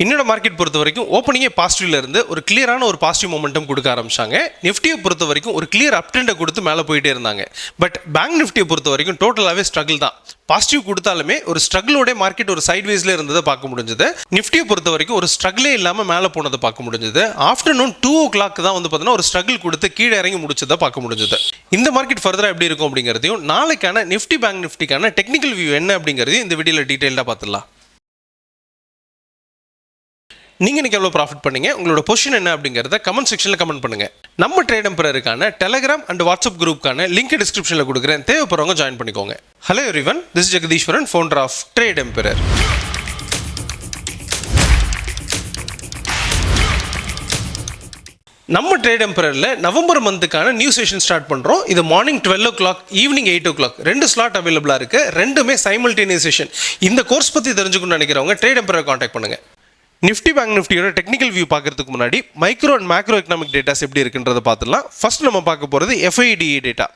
இன்னொரு மார்க்கெட் பொறுத்த வரைக்கும் ஓப்பனிங்கே பாசிட்டிவ்ல இருந்து ஒரு கிளியரான ஒரு பாசிட்டிவ் மொமெண்டம் கொடுக்க ஆரம்பிச்சாங்க. நிஃப்டியை பொறுத்த வரைக்கும் ஒரு கிளியர் அப் ட்ரெண்டை கொடுத்து மேலே போயிட்டே இருந்தாங்க. பட் பேங்க் நிஃப்டியை பொறுத்த வரைக்கும் டோட்டலாகவே ஸ்ட்ரகிள் தான். பாசிட்டிவ் கொடுத்தாலுமே ஒரு ஸ்ட்ரகிளோட மார்க்கெட் ஒரு சைட்வேஸ்ல இருந்ததை பார்க்க முடிஞ்சது. நிஃப்டியை பொறுத்த வரைக்கும் ஒரு ஸ்ட்ரகிளே இல்லாமல் மேலே போனதை பார்க்க முடிஞ்சது. ஆஃப்டர்நூன் 2 o'clock தான் வந்து பார்த்தீங்கன்னா ஒரு ஸ்ட்ரகிள் கொடுத்து கீழே இறங்கி முடிச்சதை பார்க்க முடிஞ்சது. இந்த மார்க்கெட் ஃபர்தராக எப்படி இருக்கும் அப்படிங்கிறதையும் நாளைக்கான நிஃப்டி பேங்க் நிஃப்டிக்கான டெக்னிக்கல் வியூ என்ன அப்படிங்கிறதையும் இந்த வீடியோவில் டீட்டெயிலாக பார்த்துடலாம். நீங்கள் இன்றைக்கி எவ்வளோ ப்ராஃபிட் பண்ணீங்க, உங்களோட பொசிஷன் என்ன அப்படிங்கிறத கமெண்ட் செக்ஷனில் கமெண்ட் பண்ணுங்கள். நம்ம ட்ரேட் எம்பரருக்கான டெலகிராம் அண்ட் வாட்ஸ்அப் குரூப்புக்கான லிங்க் டிஸ்கிரிப்ஷனில் கொடுக்குறேன், தேவைப்படுறவங்க ஜாயின் பண்ணிக்கோங்க. Hello everyone, this is Jegadeeswaran, founder of trade emperor. நம்ம ட்ரேட் எம்பரரில் நவம்பர் மந்த்துக்கான நியூ செஷன் ஸ்டார்ட் பண்ணுறோம். இது morning 12 o'clock, evening 8 o'clock 2 slot அவைலபிளாக இருக்குது. ரெண்டுமே சைமல்டேனியஸ் செஷன். இந்த கோர்ஸ் பற்றி தெரிஞ்சுக்கணும்னு நினைக்கிறவங்க ட்ரேட் எம்பரரை காண்டாக்ட் பண்ணுங்கள். நிஃப்டி பேங்க் நிஃப்டியோட டெக்னிக்கல் வியூ பார்க்கறதுக்கு முன்னாடி micro and macro economic datas எப்படி இருக்குன்றதை பார்த்துலாம். ஃபர்ஸ்ட் நம்ம பார்க்க போகிறது FIDE டேட்டா.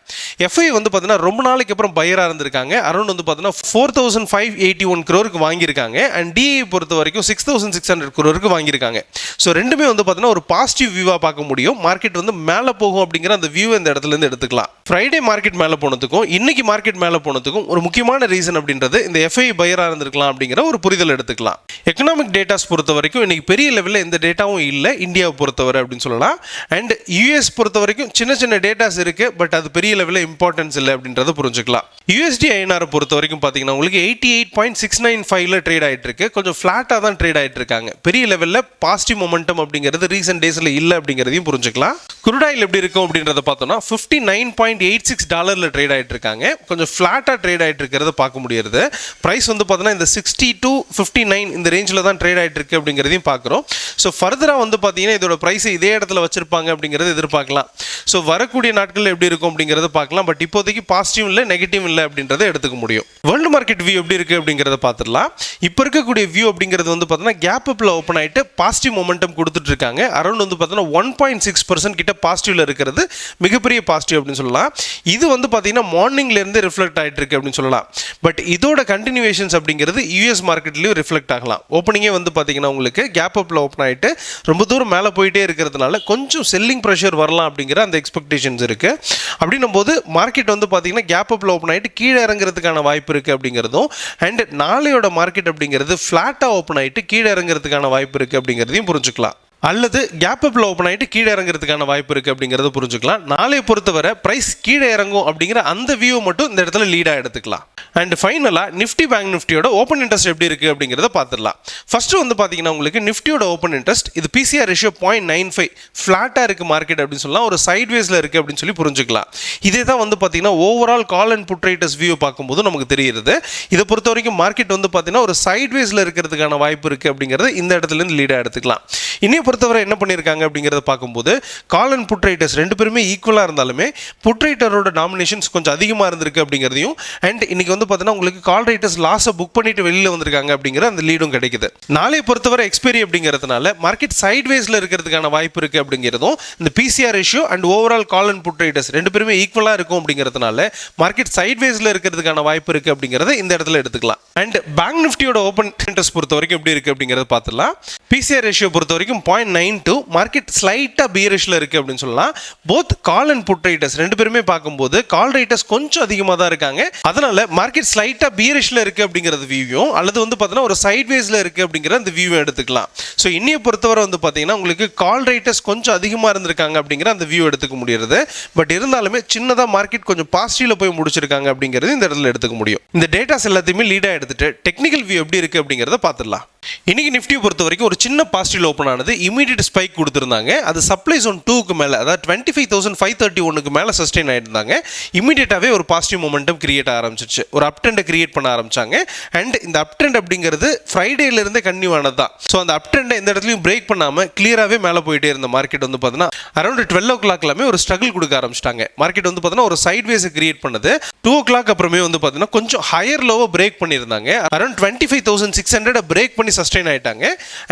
FI வந்து பார்த்தீங்கன்னா ரொம்ப நாளைக்கு அப்புறம் பையராக இருந்திருக்காங்க. அரௌண்ட் வந்து பார்த்தீங்கன்னா 4,581 crore வாங்கியிருக்காங்க. அண்ட் DI பொறுத்த வரைக்கும் 6,600 crore வாங்கியிருக்காங்க. ஸோ ரெண்டுமே வந்து பார்த்தீங்கன்னா ஒரு பாசிட்டிவ் வியூவாக பார்க்க முடியும். மார்க்கெட் வந்து மேலே போகும் அப்படிங்கிற அந்த வியூ இந்த இடத்துலேருந்து எடுத்துக்கலாம். ஃப்ரைடே மார்க்கெட் மேலே போனதுக்கும் இன்னைக்கு மார்க்கெட் மேலே போனதுக்கும் ஒரு முக்கியமான ரீசன் அப்படின்றது இந்த FI பையராக இருந்திருக்கலாம் அப்படிங்கிற ஒரு புரிதல் எடுத்துக்கலாம். எக்கனாமிக் டேட்டாஸ் பொறுத்த வரைக்கும் இன்னைக்கு பெரிய லெவலில் எந்த டேட்டாவும் இல்லை இந்தியாவை பொறுத்தவரை அப்படின்னு சொல்லலாம். அண்ட் US பொறுத்த வரைக்கும் சின்ன சின்ன டேட்டாஸ் இருக்கு, பட் அது பெரிய லெவலில் இம்பார்ட்டன்ஸ் இல்லை அப்படின்றத புரிஞ்சுக்கலாம். USD INR பொறுத்த வரைக்கும் பார்த்தீங்கன்னா உங்களுக்கு 88.695 ட்ரேட் ஆகிட்டு இருக்கு. கொஞ்சம் ஃபிளாட்டாக தான் ட்ரேட் ஆகிட்டு இருக்காங்க. பெரிய லெவலில் பாசிட்டிவ் மொமெண்டம் அப்படிங்கிறது ரீசெண்ட் டேஸில் இல்லை அப்படிங்கிறதையும் புரிஞ்சுக்கலாம். குரூட் ஆயில் எப்படி இருக்கும் அப்படின்றத பார்த்தோம்னா $59.86 ட்ரேட் ஆகிட்டு இருக்காங்க. கொஞ்சம் ஃபிளாட்டாக ட்ரேட் ஆகிட்டு இருக்கிறத பார்க்க முடியுது. ப்ரைஸ் வந்து பார்த்தீங்கன்னா இந்த 60 to 59 இந்த ரேஞ்சில் தான் ட்ரேட் ஆகிட்டு இருக்கு அப்படிங்கிறதையும் பார்க்குறோம். ஸோ ஃபர்தராக வந்து பார்த்தீங்கன்னா இதோட ப்ரைஸ் இதே இடத்துல வச்சிருப்பாங்க அப்படிங்கிறது எதிர்பார்க்கலாம். ஸோ வரக்கூடிய நாட்களில் எப்படி இருக்கும் அப்படிங்கிறத பார்க்கலாம். பட் இப்போதைக்கு பாசிட்டிவ் இல்லை நெகட்டிவ் இல்லை அப்படின்றத எடுத்துக்க முடியும். வேர்ல்டு மார்க்கெட் வியூ எப்படி இருக்குது அப்படிங்கிறத பார்த்துடலாம். இப்போ இருக்கக்கூடிய வியூ அப்படிங்கிறது வந்து பார்த்தீங்கன்னா கேப் அப்பில் ஓப்பன் ஆகிட்டு பாசிட்டிவ் மொமெண்டம் கொடுத்துட்டு இருக்காங்க. அரௌண்ட் வந்து பார்த்தீங்கன்னா 1.6% கிட்ட பாசிட்டிவ்ல இருக்கிறது மிகப்பெரிய பாசிட்டிவ் அப்படின்னு சொல்லலாம். இது வந்து பார்த்தீங்கன்னா மார்னிங்லேருந்து ரிஃப்ளெக்ட் ஆகிட்டு இருக்கு அப்படின்னு சொல்லலாம். பட் இதோட கண்டினியூவேஷன்ஸ் அப்படிங்கிறது US மார்க்கெட்லேயும் ரிஃப்ளெக்ட் ஆகலாம். ஓப்பனிங்கே வந்து பார்த்தீங்கன்னா உங்களுக்கு கேப் அப்பில் ஓப்பன் ஆகிட்டு ரொம்ப தூரம் மேலே போயிட்டே இருக்கிறதுனால கொஞ்சம் செல்லிங் ப்ரெஷர் வரலாம் அப்படிங்கிற அந்த எக்ஸ்பெக்டேஷன்ஸ் இருக்குது. அப்படின்னும் போது மார்க்கெட் வந்து பார்த்தீங்கன்னா கேப் அப்பில் ஓப்பன் ஆகிட்டு கீழே இறங்குறதுக்கான வாய்ப்பு இருக்குது அப்படிங்கிறதும், அண்ட் நாளையோட மார்க்கெட் அப்படிங்கிறது ஃப்ளாட்டாக ஓப்பன் ஆகிட்டு கீழே இறங்குறதுக்கான வாய்ப்பு இருக்குது அப்படிங்கிறதையும் புரிஞ்சுக்கலாம். அல்லது கேப் அப்பில் ஓப்பன் ஆகிட்டு கீழே இறங்குறதுக்கான வாய்ப்பு இருக்குது அப்படிங்கிறத புரிஞ்சுக்கலாம். நாளைய பொறுத்தவரை ப்ரைஸ் கீழே இறங்கும் அப்படிங்கிற அந்த வியூ மட்டும் இந்த இடத்துல லீடாக எடுத்துக்கலாம். அண்ட் ஃபைனலாக நிஃப்டி பேங்க் நிஃப்டியோட ஓப்பன் இன்ட்ரெஸ்ட் எப்படி இருக்குது அப்படிங்கிறத பார்த்துடலாம். ஃபர்ஸ்ட் வந்து பார்த்தீங்கன்னா உங்களுக்கு நிஃப்டியோட ஓப்பன் இன்ட்ரெஸ்ட் இது PCR ரேஷியோ 0.95 ஃப்ளாட்டாக இருக்குது மார்க்கெட் அப்படின்னு சொல்லலாம். ஒரு சைட்வேஸில் இருக்குது அப்படின்னு சொல்லி புரிஞ்சுக்கலாம். இதே தான் வந்து பார்த்தீங்கன்னா overall call and put writers view பார்க்கும்போது நமக்கு தெரியுது. இதை பொறுத்த வரைக்கும் மார்க்கெட் வந்து பார்த்தீங்கன்னா ஒரு சைட்வேஸில் இருக்கிறதுக்கான வாய்ப்பு இருக்குது அப்படிங்கிறத இந்த இடத்துலேருந்து லீடாக எடுத்துக்கலாம். இன்னும் பொறுத்தவரை என்ன பண்ணியிருக்காங்க அப்படிங்கிறத பார்க்கும்போது கால் அண்ட் புட் ரைட்டர்ஸ் ரெண்டு பேருமே ஈக்குவலாக இருந்தாலுமே புட் ரைட்டரோட நாமினேஷன்ஸ் கொஞ்சம் அதிகமாக இருந்திருக்கு அப்படிங்கிறதையும், அண்ட் இன்னைக்கு வந்து பார்த்தீங்கன்னா உங்களுக்கு கால் ரைட்டர்ஸ் லாஸை புக் பண்ணிட்டு வெளியில் வந்திருக்காங்க அப்படிங்கிற அந்த லீடும் கிடைக்குது. நாளைய பொறுத்தவரை எக்ஸ்பைரி அப்படிங்கிறதுனால மார்க்கெட் சைட்வேஸில் இருக்கிறதுக்கான வாய்ப்பு இருக்குது அப்படிங்கிறதும், இந்த PCR ratio and overall call and put writers ரெண்டு பேருமே ஈக்குவலாக இருக்கும் அப்படிங்கிறதுனால மார்க்கெட் சைட்வேஸில் இருக்கிறதுக்கான வாய்ப்பு இருக்குது அப்படிங்கிறத இந்த இடத்துல எடுத்துக்கலாம். அண்ட் பேங்க் நிஃப்டியோட ஓப்பன் இன்ட்ரெஸ்ட் பொறுத்த வரைக்கும் எப்படி இருக்குது அப்படிங்கிறத பார்த்துலாம். PCR ரேஷியோ பொறுத்த வரைக்கும் 0.92 மார்க்கெட் ஸ்லைட்டாக பியரிஷ்ல இருக்குது அப்படின்னு சொல்லலாம். Both call and put writers ரெண்டு பேருமே பார்க்கும்போது கால் ரைட்டர்ஸ் கொஞ்சம் அதிகமாக தான் இருக்காங்க. அதனால மார்க்கெட் ஸ்லைட்டாக பியரிஷ்ல இருக்குது அப்படிங்கிறது வியூவும், அல்லது வந்து பார்த்தீங்கன்னா ஒரு சைட்வேஸில் இருக்குது அப்படிங்கிற அந்த வியூவை எடுத்துக்கலாம். ஸோ இன்னைய பொறுத்தவரை வந்து பார்த்தீங்கன்னா உங்களுக்கு கால் ரைட்டர்ஸ் கொஞ்சம் அதிகமாக இருந்திருக்காங்க அப்படிங்கிற அந்த வியூ எடுத்துக்க முடியுது. பட் இருந்தாலுமே சின்னதாக மார்க்கெட் கொஞ்சம் பாசிட்டிவ்ல போய் முடிச்சிருக்காங்க அப்படிங்கிறது இந்த இடத்துல எடுத்துக்க முடியும். இந்த டேட்டாஸ் எல்லாத்தையுமே லீடாக எடுத்துட்டு டெக்னிக்கல் வியூ எப்படி இருக்குது அப்படிங்கிறத பார்த்துடலாம். இன்னைக்கு நிஃப்டியை பொறுத்த வரைக்கும் ஒரு சின்ன பாசிட்டிவ் ஓப்பன் ஆனது. இமீடியட் ஸ்பைக் கொடுத்துருந்தாங்க. அது சப்ளை ஜோன் 2க்கு மேலே, அதாவது 25,531க்கு மேலே சஸ்டெயின் ஆகிருந்தாங்க. இமீடியட்டாகவே ஒரு பாசிட்டிவ் மொமெண்டம் கிரியேட் ஆரம்பிச்சிருச்சு. ஒரு அப் ட்ரெண்டை கிரியேட் பண்ண ஆரம்பிச்சாங்க. அண்ட் இந்த அப் ட்ரெண்ட் அப்படிங்கிறது ஃப்ரைடேலேருந்தே கன்டினியூ ஆனது தான். ஸோ அந்த அப் ட்ரெண்டை எந்த இடத்துலையும் பிரேக் பண்ணாமல் கிளியராகவே மேலே போயிட்டே இருந்த மார்க்கெட் வந்து பார்த்தீங்கன்னா அரௌண்ட் 12 o'clock ஒரு ஸ்ட்ரகிள் கொடுக்க ஆரம்பிச்சிட்டாங்க. மார்க்கெட் வந்து பார்த்தீங்கன்னா ஒரு சைட்வேஸை கிரியேட் பண்ணது. 2 o'clock அப்புறமே வந்து பார்த்தீங்கன்னா கொஞ்சம் ஹையர் லோவை பிரேக் பண்ணியிருந்தாங்க. அரௌண்ட் 25,600 பிரேக் பண்ணி சஸ்டெயின் ஆயிட்டாங்க.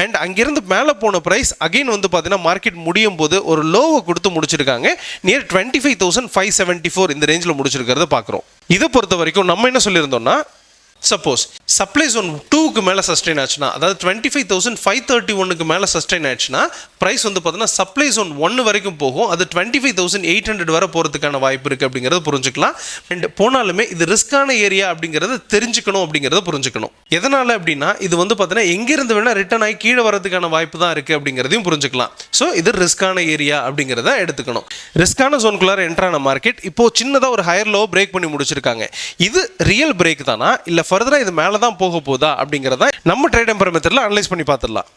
அண்ட் அங்கிருந்து மேலே போன பிரைஸ் அகைன் வந்து பார்த்தீங்கன்னா மார்க்கெட் முடியும் போது ஒரு லோவை கொடுத்து முடிச்சிருக்காங்க. நியர் 25,574 இந்த ரேஞ்சில் முடிச்சிருக்கிறத பார்க்குறோம். இதை பொறுத்த வரைக்கும் நம்ம என்ன சொல்லியிருந்தோம்னா சப்போஸ் சப்ளை ஜோன் 2க்கு மேலே சஸ்டெயின் ஆச்சுன்னா, அதாவது 25,531க்கு மேலே சஸ்டெயின் ஆச்சுன்னா ப்ரைஸ் வந்து பார்த்தீங்கன்னா சப்ளை ஜோன் 1 வரைக்கும் போகும். அது 25,800 வரை போகிறதுக்கான வாய்ப்பு இருக்குது அப்படிங்கிறத புரிஞ்சுக்கலாம். அண்ட் போனாலுமே இது ரிஸ்கான ஏரியா அப்படிங்கிறத தெரிஞ்சுக்கணும் அப்படிங்கிறத புரிஞ்சுக்கணும். எதனால் அப்படின்னா இது வந்து பார்த்தீங்கன்னா எங்கேருந்து வேணால் ரிட்டர்ன் ஆகி கீழே வரதுக்கான வாய்ப்பு தான் இருக்குது அப்படிங்கிறதையும் புரிஞ்சுக்கலாம். ஸோ இது ரிஸ்கான ஏரியா அப்படிங்கிறத எடுத்துக்கணும். ரிஸ்கான ஜோனுக்குள்ளார என்ட்ரான மார்க்கெட் இப்போ சின்னதாக ஒரு ஹையர் லோ பிரேக் பண்ணி முடிச்சிருக்காங்க. இது ரியல் பிரேக் தானா இல்லை ஃபர்தராக இது மேலே தான் போக போதா அப்படிங்கிறத நம்ம ட்ரேட் எம்பர் மெத்தடில் அனலைஸ் பண்ணி பார்த்துடலாம்.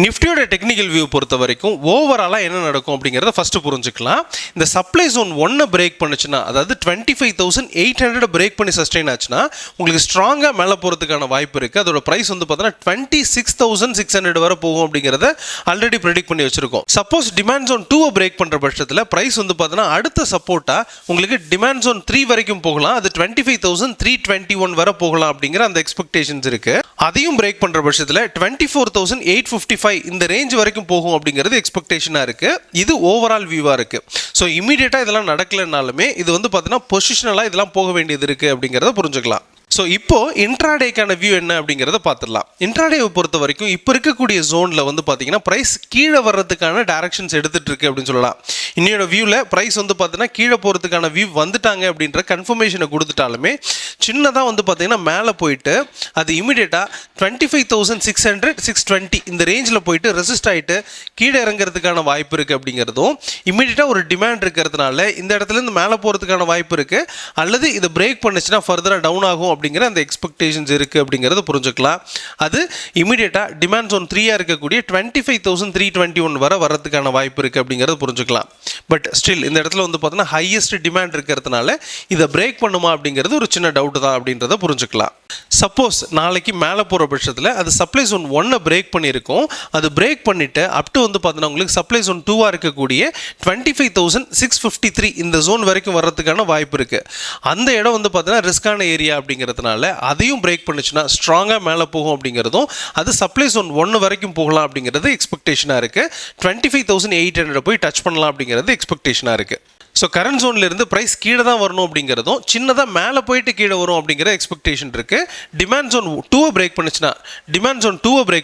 நிஃப்டியோட டெக்னிக்கல் வியூ பொறுத்த வரைக்கும் ஓவராலாக என்ன நடக்கும் அப்படிங்கிறத ஃபஸ்ட்டு புரிஞ்சுக்கலாம். இந்த சப்ளை ஜோன் 1 பிரேக் பண்ணுச்சுன்னா, அதாவது 25,800 பிரேக் பண்ணி சஸ்டெயின் ஆச்சுன்னா உங்களுக்கு ஸ்ட்ராங்காக மேலே போகிறதுக்கான வாய்ப்பு இருக்குது. அதோட ப்ரைஸ் வந்து பார்த்தீங்கன்னா 26,600 வரை போகும் அப்படிங்கிறத ஆல்ரெடி ப்ரெடிக்ட் பண்ணி வச்சிருக்கோம். சப்போஸ் டிமாண்ட் ஜோன் 2 பிரேக் பண்ணுற பட்சத்தில் ப்ரைஸ் வந்து பார்த்தீங்கன்னா அடுத்த சப்போர்ட்டாக உங்களுக்கு டிமாண்ட் ஜோன் 3 வரைக்கும் போகலாம். அது 25,321 வரை போகலாம் அப்படிங்கிற அந்த எக்ஸ்பெக்டேஷன்ஸ் இருக்குது. அதையும் பிரேக் பண்ணுற பட்சத்தில் 24,855 இந்த ரேஞ்ச் வரைக்கும் போகும் அப்படிங்கிறது எக்ஸ்பெக்டேஷனாக இருக்குது. இது ஓவரால் வியூவாக இருக்குது. ஸோ இமீடியட்டாக இதெல்லாம் நடக்கலைனாலுமே இது வந்து பார்த்தீங்கன்னா பொசிஷனலாக இதெல்லாம் போக வேண்டியது இருக்குது அப்படிங்கிறத புரிஞ்சுக்கலாம். ஸோ இப்போ இன்ட்ராடேக்கான வியூ என்ன அப்படிங்கிறத பார்த்துடலாம். இன்ட்ராடேவை பொறுத்த வரைக்கும் இப்போ இருக்கக்கூடிய ஜோனில் வந்து பார்த்தீங்கன்னா ப்ரைஸ் கீழே வர்றதுக்கான டைரக்ஷன்ஸ் எடுத்துகிட்டு இருக்கு அப்படின்னு சொல்லலாம். இன்னையோட வியூவில் ப்ரைஸ் வந்து பார்த்தீங்கன்னா கீழே போகிறதுக்கான வியூ வந்துட்டாங்க அப்படின்ற கன்ஃபர்மேஷனை கொடுத்துட்டாலுமே சின்னதாக வந்து பார்த்தீங்கன்னா மேலே போயிட்டு அது இமீடியட்டாக 25,600 620 இந்த ரேஞ்சில் போயிட்டு ரெசிஸ்ட் ஆகிட்டு கீழே இறங்குறதுக்கான வாய்ப்பு இருக்குது அப்படிங்கிறதும் இமீடியட்டாக ஒரு டிமாண்ட் இருக்கிறதுனால இந்த இடத்துலேருந்து மேலே போகிறதுக்கான வாய்ப்பு இருக்குது. அல்லது இதை பிரேக் பண்ணுச்சுன்னா ஃபர்தராக டவுன் ஆகும் அப்படிங்கிற அந்த எக்ஸ்பெக்டேஷன்ஸ் இருக்குது அப்படிங்கிறத புரிஞ்சுக்கலாம். அது இமீடியட்டாக டிமாண்ட் ஜோன் 3 இருக்கக்கூடிய 25,321 வரை வரதுக்கான வாய்ப்பு இருக்குது அப்படிங்கிறத புரிஞ்சுக்கலாம். பட் ஸ்டில் இந்த இடத்துல வந்து பார்த்தீங்கன்னா ஹையஸ்ட் டிமாண்ட் இருக்கிறதுனால இதை பிரேக் பண்ணுமா அப்படிங்கிறது ஒரு சின்ன டவுட் தான் அப்படின்றத புரிஞ்சுக்கலாம். சப்போஸ் நாளைக்கு மேலே போகிற பட்சத்தில் அது சப்ளை ஜோன் 1 பிரேக் பண்ணியிருக்கோம். அது பிரேக் பண்ணிவிட்டு அப் டு வந்து பார்த்தீங்கன்னா உங்களுக்கு சப்ளை ஜோன் 2 இருக்கக்கூடிய 25,653 இந்த ஜோன் வரைக்கும் வர்றதுக்கான வாய்ப்பு இருக்குது. அந்த இடம் வந்து பார்த்தீங்கன்னா ரிஸ்கான ஏரியா அப்படிங்கிறதுனால அதையும் பிரேக் பண்ணுச்சுன்னா ஸ்ட்ராங்காக மேலே போகும் அப்படிங்கிறதும் அது சப்ளை ஜோன் 1 வரைக்கும் போகலாம் அப்படிங்கிறது எக்ஸ்பெக்டேஷனாக இருக்குது. 25,800 போய் டச் பண்ணலாம் அப்படிங்கிறது எக்ஸ்பெக்டேஷனாக இருக்குது. ஸோ கரண்ட் ஜோனில் இருந்து ப்ரைஸ் கீழே தான் வரணும் அப்படிங்கிறதும் சின்னதாக மேலே போயிட்டு கீழே வரும் அப்படிங்கிற எக்ஸ்பெக்டேஷன் இருக்குது. டிமாண்ட் ஜோன் 2 பிரேக்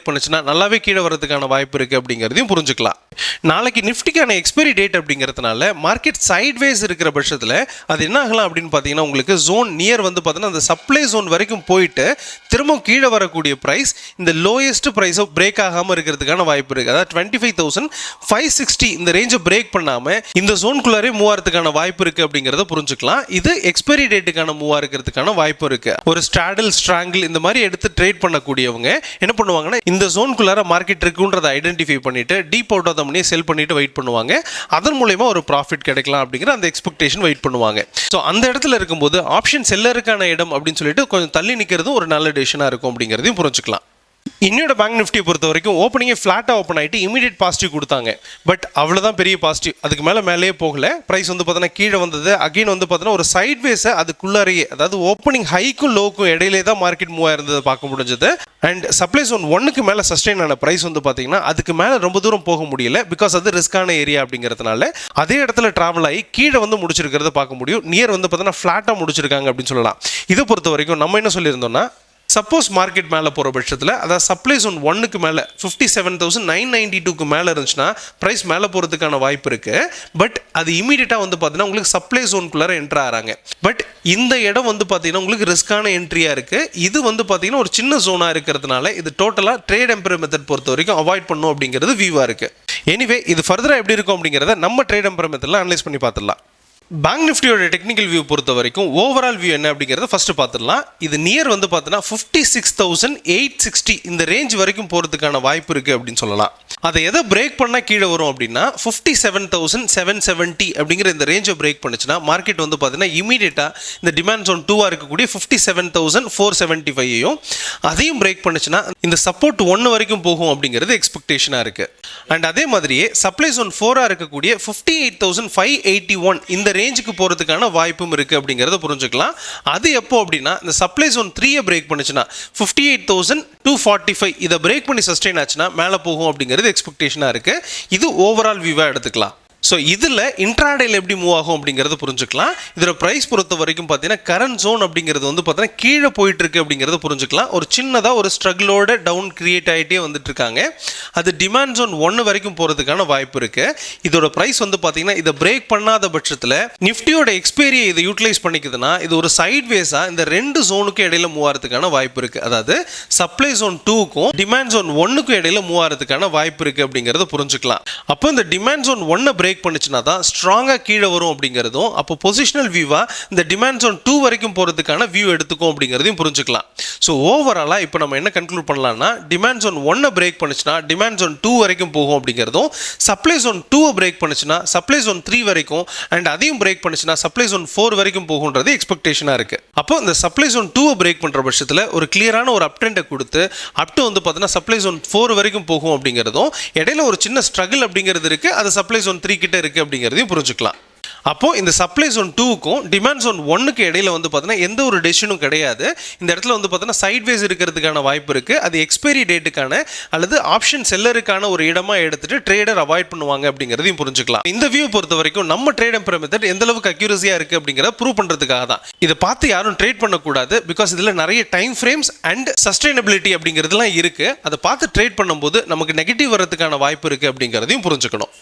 பண்ணுச்சுன்னா நல்லாவே கீழே வரதுக்கான வாய்ப்பு இருக்குது அப்படிங்கிறதையும் புரிஞ்சுக்கலாம். நாளைக்கு நிஃப்டிக்கான எக்ஸ்பைரி டேட் அப்படிங்கிறதுனால மார்க்கெட் சைட்வேஸ் இருக்கிற பட்சத்தில் அது என்ன ஆகலாம் அப்படின்னு பார்த்தீங்கன்னா உங்களுக்கு ஜோன் நியர் வந்து பார்த்தீங்கன்னா அந்த சப்ளை ஜோன் வரைக்கும் போயிட்டு திரும்ப கீழே வரக்கூடிய ப்ரைஸ் இந்த லோயஸ்ட் ப்ரைஸை பிரேக் ஆகாமல் இருக்கிறதுக்கான வாய்ப்பு இருக்குது. அதாவது 25,560 இந்த ரேஞ்சை பிரேக் பண்ணாமல் இந்த ஜோனுக்குள்ளாரே மூவாரத்துக்கான வாய்ப்பு இருக்குது அப்படிங்கிறத புரிஞ்சுக்கலாம். இது எக்ஸ்பைரி டேட்டுக்கான மூவா இருக்கிறதுக்கான வாய்ப்பு இருக்குது. ஒரு ஸ்ட்ராடல் ஸ்ட்ராங்கிள் இந்த மாதிரி எடுத்து ட்ரேட் பண்ணக்கூடியவங்க என்ன பண்ணுவாங்கன்னா இந்த ஜோனுக்குள்ளார மார்க்கெட் இருக்குன்றதை ஐடென்டிஃபை பண்ணிட்டு டீப் அவுட் ஆஃப் த மணியை செல் பண்ணிட்டு வெயிட் பண்ணுவாங்க. அதன் மூலமா ஒரு ப்ராஃபிட் கிடைக்கலாம் அப்படிங்கிற அந்த எக்ஸ்பெக்டேஷன் வெயிட் பண்ணுவாங்க. ஸோ அந்த இடத்துல இருக்கும்போது ஆப்ஷன் செல்லருக்கான இடம் அப்படின்னு சொல்லிட்டு கொஞ்சம் தள்ளி நிற்கிறதும் ஒரு நல்ல டெசிஷனாக இருக்கும் அப்படிங்கிறதையும் புரிஞ்சுக்கலாம். இன்னோட பேங்க் நிஃப்டியை பொறுத்த வரைக்கும் ஓப்பனிங்கே ஃப்ளாட்டாக ஓப்பன் ஆகிட்டு இமீடியட் பாசிட்டிவ் கொடுத்தாங்க. பட் அவ்வளோதான் பெரிய பாசிட்டிவ், அதுக்கு மேலே போகல. ப்ரைஸ் வந்து பார்த்தீங்கன்னா கீழே வந்தது. அகைன் வந்து பார்த்தீங்கன்னா ஒரு சைட்வேஸை அதுக்குள்ளாரையே, அதாவது ஓப்பனிங் ஹைக்கும் லோக்கும் இடையிலே தான் மார்க்கெட் மூவ் ஆயிருந்ததை பார்க்க முடிஞ்சது. அண்ட் சப்ளை ஜோன் 1க்கு மேலே சஸ்டெயின் ஆன ப்ரைஸ் வந்து பார்த்தீங்கன்னா அதுக்கு மேலே ரொம்ப தூரம் போக முடியல. பிகாஸ் அது ரிஸ்கான ஏரியா அப்படிங்கிறதுனால அதே இடத்துல ட்ராவல் ஆகி கீழே வந்து முடிச்சிருக்கிறத பார்க்க முடியும். நியர் வந்து பார்த்தீங்கன்னா ஃப்ளாட்டாக முடிச்சிருக்காங்க அப்படின்னு சொல்லலாம். இதை பொறுத்த வரைக்கும் நம்ம என்ன சொல்லியிருந்தோம்னா, சப்போஸ் மார்க்கெட் மேலே போகிற பட்சத்தில் அதாவது சப்ளை ஜோன் 1க்கு மேலே 57,992க்கு மேலே இருந்துச்சுன்னா ப்ரைஸ் மேலே போகிறதுக்கான வாய்ப்பு இருக்குது. பட் அது இமீடியட்டாக வந்து பார்த்தீங்கன்னா உங்களுக்கு சப்ளை ஜோனுக்குள்ளார என்ட்ரு ஆகிறாங்க. பட் இந்த இடம் வந்து பார்த்தீங்கன்னா உங்களுக்கு ரிஸ்கான என்ட்ரியாக இருக்குது. இது வந்து பார்த்தீங்கன்னா ஒரு சின்ன ஜோனாக இருக்கிறதுனால இது டோட்டலாக ட்ரேட் எம்பர் மெத்தட் பொறுத்த வரைக்கும் அவாய்ட் பண்ணும் அப்படிங்கிறது வியூவாக இருக்குது. எனிவே இது ஃபர்தராக எப்படி இருக்கும் அப்படிங்கிறத நம்ம ட்ரேட் எம்பர் மெத்தடில் அனலைஸ் பண்ணி பார்த்துடலாம். பேங்க் நிஃப்டியோட டெக்னிக்கல் வியூ பொறுத்த வரைக்கும் ஓவரால் வியூ என்ன அப்படிங்கிறத ஃபர்ஸ்ட் பார்த்துடலாம். இது நியர் வந்து பார்த்தீங்கன்னா 56,860 இந்த ரேஞ்ச் வரைக்கும் போகிறதுக்கான வாய்ப்பு இருக்குது அப்படின்னு சொல்லலாம். அதை எதை பிரேக் பண்ணால் கீழே வரும் அப்படின்னா 57,770 அப்படிங்கிற இந்த ரேஞ்சை பிரேக் பண்ணுச்சுன்னா மார்க்கெட் வந்து பார்த்தீங்கன்னா இமீடியட்டாக இந்த டிமாண்ட் ஜோன் 2 இருக்கக்கூடிய 57,475 அதையும் பிரேக் பண்ணுச்சுன்னா இந்த சப்போர்ட் 1 வரைக்கும் போகும் அப்படிங்கிறது எக்ஸ்பெக்டேஷனாக இருக்குது. அண்ட் அதே மாதிரியே சப்ளை ஜோன் 4 இருக்கக்கூடிய 58,581 இந்த ரேஞ்சுக்கு போகிறதுக்கான வாய்ப்பும் இருக்குது அப்படிங்கிறத புரிஞ்சுக்கலாம். அது எப்போ அப்படின்னா இந்த சப்ளை ஜோன் 3 பிரேக் பண்ணுச்சுன்னா 58,245 இதை பிரேக் பண்ணி சஸ்டெயின் ஆச்சுன்னா மேலே போகும் அப்படிங்கிறது எக்ஸ்பெக்டேஷனாக இருக்குது. இது ஓவரால் வியூவாக எடுத்துக்கலாம். ஸோ இதில் இன்ட்ராடேல எப்படி மூவ் ஆகும் அப்படிங்கிறது புரிஞ்சுக்கலாம். இதோட ப்ரைஸ் பொறுத்த வரைக்கும் பார்த்தீங்கன்னா கரண்ட் ஜோன் அப்படிங்கிறது வந்து பார்த்தீங்கன்னா கீழே போயிட்டு இருக்கு அப்படிங்கிறது புரிஞ்சுக்கலாம். ஒரு சின்னதாக ஒரு ஸ்ட்ரகிளோட டவுன் கிரியேட் ஆகிட்டே வந்துட்டு இருக்காங்க. அது டிமாண்ட் ஜோன் 1 வரைக்கும் போகிறதுக்கான வாய்ப்பு இருக்கு. இதோட ப்ரைஸ் வந்து பார்த்தீங்கன்னா இதை பிரேக் பண்ணாத பட்சத்தில் நிஃப்டியோட எக்ஸ்பைரியை இதை யூட்டிலைஸ் பண்ணிக்குதுன்னா இது ஒரு சைட்வேஸாக இந்த 2 ஜோனுக்கு இடையில மூவ் ஆகிறதுக்கான வாய்ப்பு இருக்கு. அதாவது சப்ளை ஜோன் 2க்கும் டிமாண்ட் ஜோன் 1க்கும் இடையில மூவ் ஆகிறதுக்கான வாய்ப்பு இருக்கு அப்படிங்கிறத புரிஞ்சுக்கலாம். அப்போ இந்த டிமாண்ட் ஜோன் 1 பிரேக் பண்ணுச்சுனா தான் ஸ்ட்ராங்காக கீழே வரும் அப்படிங்கிறதும், அப்போ பொசிஷனல் வியூவா இந்த டிமாண்ட் ஜோன் 2 வரைக்கும் போகிறதுக்கான வியூ எடுத்துக்கும் அப்படிங்கிறதையும் புரிஞ்சுக்கலாம். ஸோ ஓவராலாக இப்போ நம்ம என்ன கன்க்ளூட் பண்ணலாம்னா டிமாண்ட் ஜோன் 1 பிரேக் பண்ணுச்சுன்னா டிமாண்ட் ஜோன் 2 வரைக்கும் போகும் அப்படிங்கிறதும், சப்ளை ஜோன் 2 பிரேக் பண்ணுச்சுன்னா சப்ளை ஜோன் 3 வரைக்கும் அண்ட் அதையும் பிரேக் பண்ணுச்சுன்னா சப்ளை ஜோன் 4 வரைக்கும் போகுன்றது எக்ஸ்பெக்டேஷனாக இருக்கு. அப்போ இந்த சப்ளை ஜோன் 2 பிரேக் பண்ணுற பட்சத்தில் ஒரு கிளியரான ஒரு அப்டெண்டை கொடுத்து அப் டு வந்து பார்த்தீங்கன்னா சப்ளை ஜோன் 4 வரைக்கும் போகும் அப்படிங்கிறதும், இடையில ஒரு சின்ன ஸ்ட்ரகிள் அப்படிங்கிறது இருக்கு, அது சப்ளை ஜோன் 3 கிட்ட இருக்கு அப்படிங்கிறதையும் புரிஞ்சுக்கலாம். அப்போ இந்த சப்ளை ஜோன் 2க்கும் டிமாண்ட் ஜோன் 1க்கு இடையில வந்து பார்த்தீங்கன்னா எந்த ஒரு டெசிஷனும் கிடையாது. இந்த இடத்துல வந்து பார்த்தீங்கன்னா சைட்வேஸ் இருக்கிறதுக்கான வாய்ப்பு இருக்கு. அது எக்ஸ்பைரி டேட்டுக்கான அல்லது ஆப்ஷன் செல்லருக்கான ஒரு இடமா எடுத்துட்டு ட்ரேடர் அவாய்ட் பண்ணுவாங்க அப்படிங்கிறதையும் புரிஞ்சுக்கலாம். இந்த வியூ பொறுத்த வரைக்கும் நம்ம ட்ரேட் எம்பரர் மெத்தட் எந்த அளவுக்கு அக்யூரசியா இருக்கு அப்படிங்கிறத ப்ரூவ் பண்றதுக்காக தான். இதை பார்த்து யாரும் ட்ரேட் பண்ணக்கூடாது. பிகாஸ் இதுல நிறைய டைம் ஃப்ரேம்ஸ் அண்ட் சஸ்டைனபிலிட்டி அப்படிங்கிறதுலாம் இருக்கு. அதை பார்த்து ட்ரேட் பண்ணும்போது நமக்கு நெகட்டிவ் வரதுக்கான வாய்ப்பு இருக்கு அப்படிங்கிறதையும் புரிஞ்சுக்கணும்.